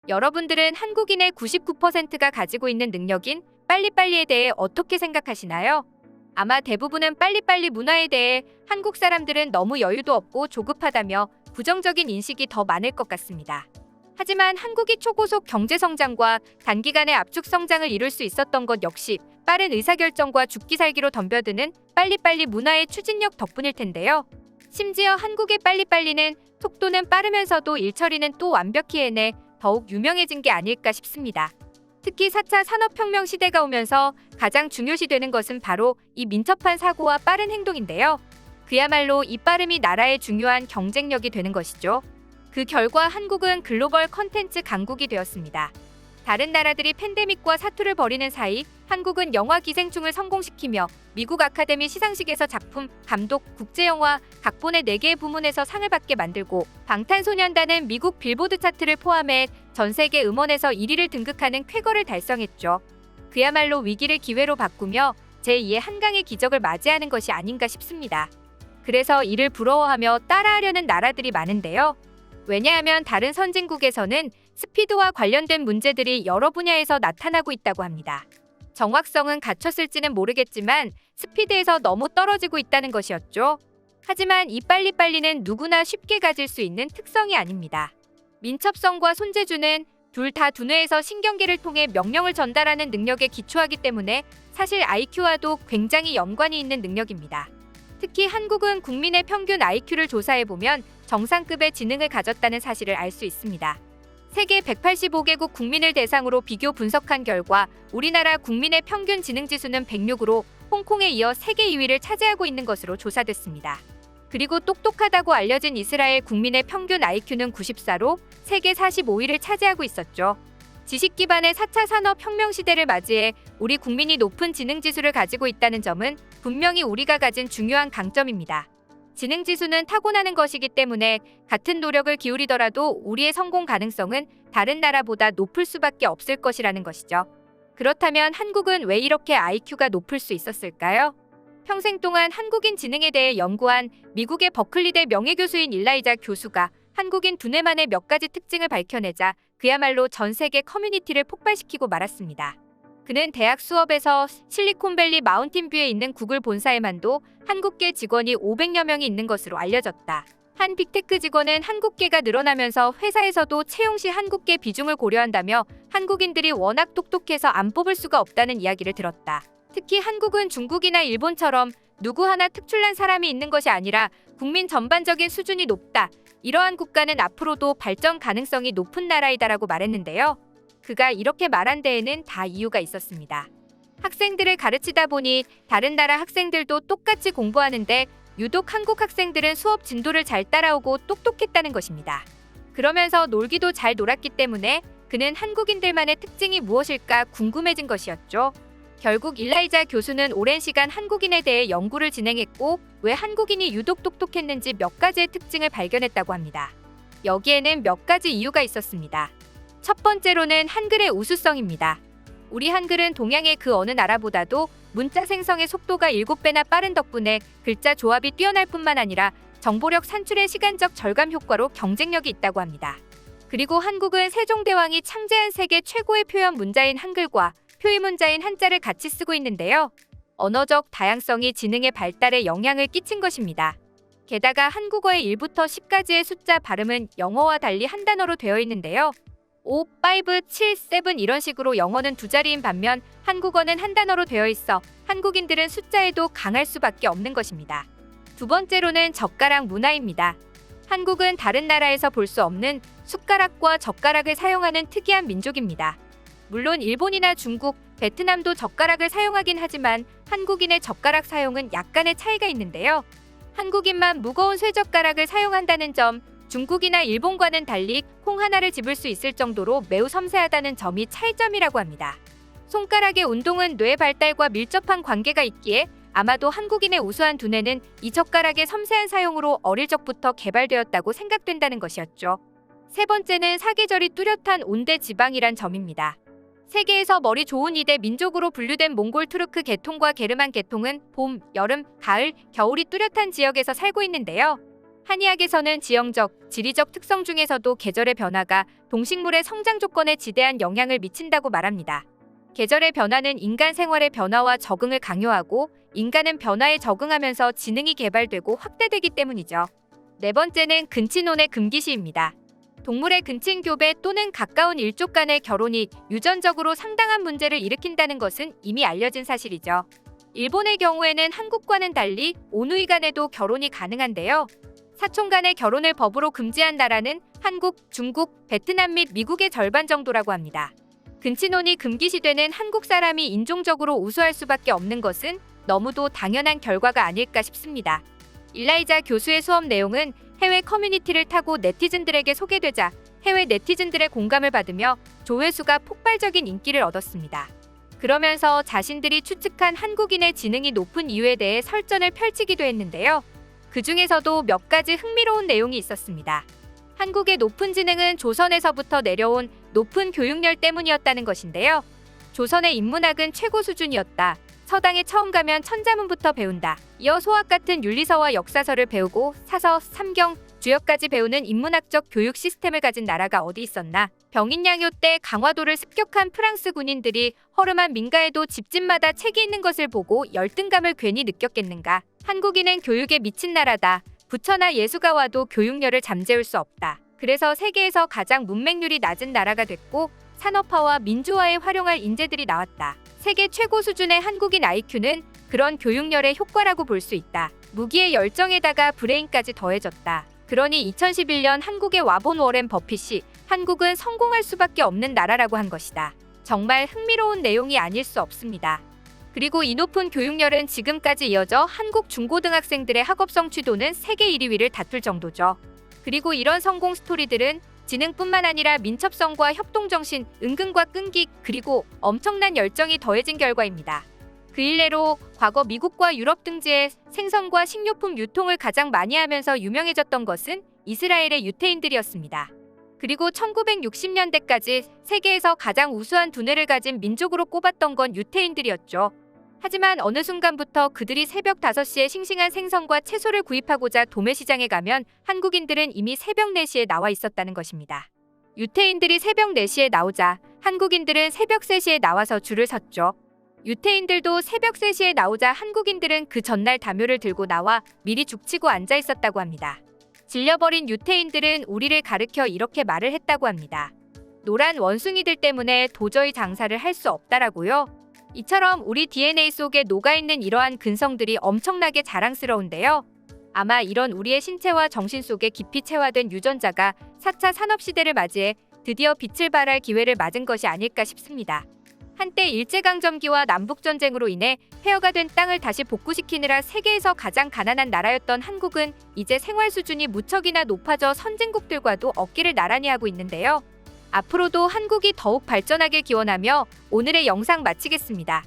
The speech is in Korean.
여러분들은 한국인의 99%가 가지고 있는 능력인 빨리빨리에 대해 어떻게 생각하시나요? 아마 대부분은 빨리빨리 문화에 대해 한국 사람들은 너무 여유도 없고 조급하다며 부정적인 인식이 더 많을 것 같습니다. 하지만 한국이 초고속 경제 성장과 단기간에 압축 성장을 이룰 수 있었던 것 역시 빠른 의사결정과 죽기 살기로 덤벼드는 빨리빨리 문화의 추진력 덕분일 텐데요. 심지어 한국의 빨리빨리는 속도는 빠르면서도 일처리는 또 완벽히 해내 더욱 유명해진 게 아닐까 싶습니다. 특히 4차 산업혁명 시대가 오면서 가장 중요시 되는 것은 바로 이 민첩한 사고와 빠른 행동인데요. 그야말로 이 빠름이 나라의 중요한 경쟁력이 되는 것이죠. 그 결과 한국은 글로벌 컨텐츠 강국이 되었습니다. 다른 나라들이 팬데믹과 사투를 벌이는 사이 한국은 영화 기생충을 성공시키며 미국 아카데미 시상식에서 작품, 감독, 국제영화, 각본의 4개의 부문에서 상을 받게 만들고 방탄소년단은 미국 빌보드 차트를 포함해 전 세계 음원에서 1위를 등극하는 쾌거를 달성했죠. 그야말로 위기를 기회로 바꾸며 제2의 한강의 기적을 맞이하는 것이 아닌가 싶습니다. 그래서 이를 부러워하며 따라하려는 나라들이 많은데요. 왜냐하면 다른 선진국에서는 스피드와 관련된 문제들이 여러 분야에서 나타나고 있다고 합니다. 정확성은 갖췄을지는 모르겠지만 스피드에서 너무 떨어지고 있다는 것이었죠. 하지만 이 빨리빨리는 누구나 쉽게 가질 수 있는 특성이 아닙니다. 민첩성과 손재주는 둘 다 두뇌에서 신경계를 통해 명령을 전달하는 능력에 기초하기 때문에 사실 IQ와도 굉장히 연관이 있는 능력입니다. 특히 한국은 국민의 평균 IQ를 조사해보면 정상급의 지능을 가졌다는 사실을 알 수 있습니다. 세계 185개국 국민을 대상으로 비교 분석한 결과 우리나라 국민의 평균 지능지수는 106으로 홍콩에 이어 세계 2위를 차지하고 있는 것으로 조사됐습니다. 그리고 똑똑하다고 알려진 이스라엘 국민의 평균 IQ는 94로 세계 45위를 차지하고 있었죠. 지식 기반의 4차 산업혁명 시대를 맞이해 우리 국민이 높은 지능지수를 가지고 있다는 점은 분명히 우리가 가진 중요한 강점입니다. 지능지수는 타고나는 것이기 때문에 같은 노력을 기울이더라도 우리의 성공 가능성은 다른 나라보다 높을 수밖에 없을 것이라는 것이죠. 그렇다면 한국은 왜 이렇게 IQ가 높을 수 있었을까요? 평생 동안 한국인 지능에 대해 연구한 미국의 버클리대 명예교수인 일라이자 교수가 한국인 두뇌만의 몇 가지 특징을 밝혀내자 그야말로 전 세계 커뮤니티를 폭발시키고 말았습니다. 그는 대학 수업에서 실리콘밸리 마운틴뷰에 있는 구글 본사에만도 한국계 직원이 500여 명이 있는 것으로 알려졌다. 한 빅테크 직원은 한국계가 늘어나면서 회사에서도 채용 시 한국계 비중을 고려한다며 한국인들이 워낙 똑똑해서 안 뽑을 수가 없다는 이야기를 들었다. 특히 한국은 중국이나 일본처럼 누구 하나 특출난 사람이 있는 것이 아니라 국민 전반적인 수준이 높다. 이러한 국가는 앞으로도 발전 가능성이 높은 나라이다라고 말했는데요. 그가 이렇게 말한 데에는 다 이유가 있었습니다. 학생들을 가르치다 보니 다른 나라 학생들도 똑같이 공부하는데 유독 한국 학생들은 수업 진도를 잘 따라오고 똑똑했다는 것입니다. 그러면서 놀기도 잘 놀았기 때문에 그는 한국인들만의 특징이 무엇일까 궁금해진 것이었죠. 결국 일라이자 교수는 오랜 시간 한국인에 대해 연구를 진행했고 왜 한국인이 유독 똑똑했는지 몇 가지의 특징을 발견했다고 합니다. 여기에는 몇 가지 이유가 있었습니다. 첫 번째로는 한글의 우수성입니다. 우리 한글은 동양의 그 어느 나라보다도 문자 생성의 속도가 7배나 빠른 덕분에 글자 조합이 뛰어날 뿐만 아니라 정보력 산출의 시간적 절감 효과로 경쟁력이 있다고 합니다. 그리고 한국은 세종대왕이 창제한 세계 최고의 표현 문자인 한글과 표의 문자인 한자를 같이 쓰고 있는데요. 언어적 다양성이 지능의 발달에 영향을 끼친 것입니다. 게다가 한국어의 1부터 10까지의 숫자 발음은 영어와 달리 한 단어로 되어 있는데요. 5, 5, 7, 7 이런 식으로 영어는 두 자리인 반면 한국어는 한 단어로 되어 있어 한국인들은 숫자에도 강할 수밖에 없는 것입니다. 두 번째로는 젓가락 문화입니다. 한국은 다른 나라에서 볼 수 없는 숟가락과 젓가락을 사용하는 특이한 민족입니다. 물론 일본이나 중국, 베트남도 젓가락을 사용하긴 하지만 한국인의 젓가락 사용은 약간의 차이가 있는데요. 한국인만 무거운 쇠젓가락을 사용한다는 점, 중국이나 일본과는 달리 콩 하나를 집을 수 있을 정도로 매우 섬세하다는 점이 차이점이라고 합니다. 손가락의 운동은 뇌 발달과 밀접한 관계가 있기에 아마도 한국인의 우수한 두뇌는 이 젓가락의 섬세한 사용으로 어릴 적부터 개발되었다고 생각된다는 것이었죠. 세 번째는 사계절이 뚜렷한 온대 지방이란 점입니다. 세계에서 머리 좋은 2대 민족으로 분류된 몽골 투르크 계통과 게르만 계통은 봄, 여름, 가을, 겨울이 뚜렷한 지역에서 살고 있는데요. 한의학에서는 지형적, 지리적 특성 중에서도 계절의 변화가 동식물의 성장 조건에 지대한 영향을 미친다고 말합니다. 계절의 변화는 인간 생활의 변화와 적응을 강요하고 인간은 변화에 적응하면서 지능이 개발되고 확대되기 때문이죠. 네 번째는 근친혼의 금기시입니다. 동물의 근친교배 또는 가까운 일족 간의 결혼이 유전적으로 상당한 문제를 일으킨다는 것은 이미 알려진 사실이죠. 일본의 경우에는 한국과는 달리 오누이 간에도 결혼이 가능한데요. 사촌 간의 결혼을 법으로 금지한 나라는 한국, 중국, 베트남 및 미국의 절반 정도라고 합니다. 근친혼이 금기시되는 한국 사람이 인종적으로 우수할 수밖에 없는 것은 너무도 당연한 결과가 아닐까 싶습니다. 일라이자 교수의 수업 내용은 해외 커뮤니티를 타고 네티즌들에게 소개되자 해외 네티즌들의 공감을 받으며 조회수가 폭발적인 인기를 얻었습니다. 그러면서 자신들이 추측한 한국인의 지능이 높은 이유에 대해 설전을 펼치기도 했는데요. 그 중에서도 몇 가지 흥미로운 내용이 있었습니다. 한국의 높은 지능은 조선에서부터 내려온 높은 교육열 때문이었다는 것인데요. 조선의 인문학은 최고 수준이었다. 서당에 처음 가면 천자문부터 배운다. 이어 소학 같은 윤리서와 역사서를 배우고 사서, 삼경, 주역까지 배우는 인문학적 교육 시스템을 가진 나라가 어디 있었나. 병인양요 때 강화도를 습격한 프랑스 군인들이 허름한 민가에도 집집마다 책이 있는 것을 보고 열등감을 괜히 느꼈겠는가. 한국인은 교육에 미친 나라다. 부처나 예수가 와도 교육열을 잠재울 수 없다. 그래서 세계에서 가장 문맹률이 낮은 나라가 됐고 산업화와 민주화에 활용할 인재들이 나왔다. 세계 최고 수준의 한국인 IQ는 그런 교육열의 효과라고 볼 수 있다. 무기의 열정에다가 브레인까지 더해졌다. 그러니 2011년 한국에 와본 워렌 버핏이 한국은 성공할 수밖에 없는 나라라고 한 것이다. 정말 흥미로운 내용이 아닐 수 없습니다. 그리고 이 높은 교육열은 지금까지 이어져 한국 중고등학생들의 학업성 취도는 세계 1위를 다툴 정도죠. 그리고 이런 성공 스토리들은 지능뿐만 아니라 민첩성과 협동정신, 은근과 끈기, 그리고 엄청난 열정이 더해진 결과입니다. 그 일례로 과거 미국과 유럽 등지에 생선과 식료품 유통을 가장 많이 하면서 유명해졌던 것은 이스라엘의 유태인들이었습니다. 그리고 1960년대까지 세계에서 가장 우수한 두뇌를 가진 민족으로 꼽았던 건 유태인들이었죠. 하지만 어느 순간부터 그들이 새벽 5시에 싱싱한 생선과 채소를 구입하고자 도매시장에 가면 한국인들은 이미 새벽 4시에 나와 있었다는 것입니다. 유태인들이 새벽 4시에 나오자 한국인들은 새벽 3시에 나와서 줄을 섰죠. 유태인들도 새벽 3시에 나오자 한국인들은 그 전날 다묘를 들고 나와 미리 죽치고 앉아 있었다고 합니다. 질려버린 유태인들은 우리를 가르쳐 이렇게 말을 했다고 합니다. 노란 원숭이들 때문에 도저히 장사를 할 수 없다라고요. 이처럼 우리 DNA 속에 녹아있는 이러한 근성들이 엄청나게 자랑스러운데요. 아마 이런 우리의 신체와 정신 속에 깊이 체화된 유전자가 4차 산업시대를 맞이해 드디어 빛을 발할 기회를 맞은 것이 아닐까 싶습니다. 한때 일제강점기와 남북전쟁으로 인해 폐허가 된 땅을 다시 복구시키느라 세계에서 가장 가난한 나라였던 한국은 이제 생활 수준이 무척이나 높아져 선진국들과도 어깨를 나란히 하고 있는데요. 앞으로도 한국이 더욱 발전하길 기원하며 오늘의 영상 마치겠습니다.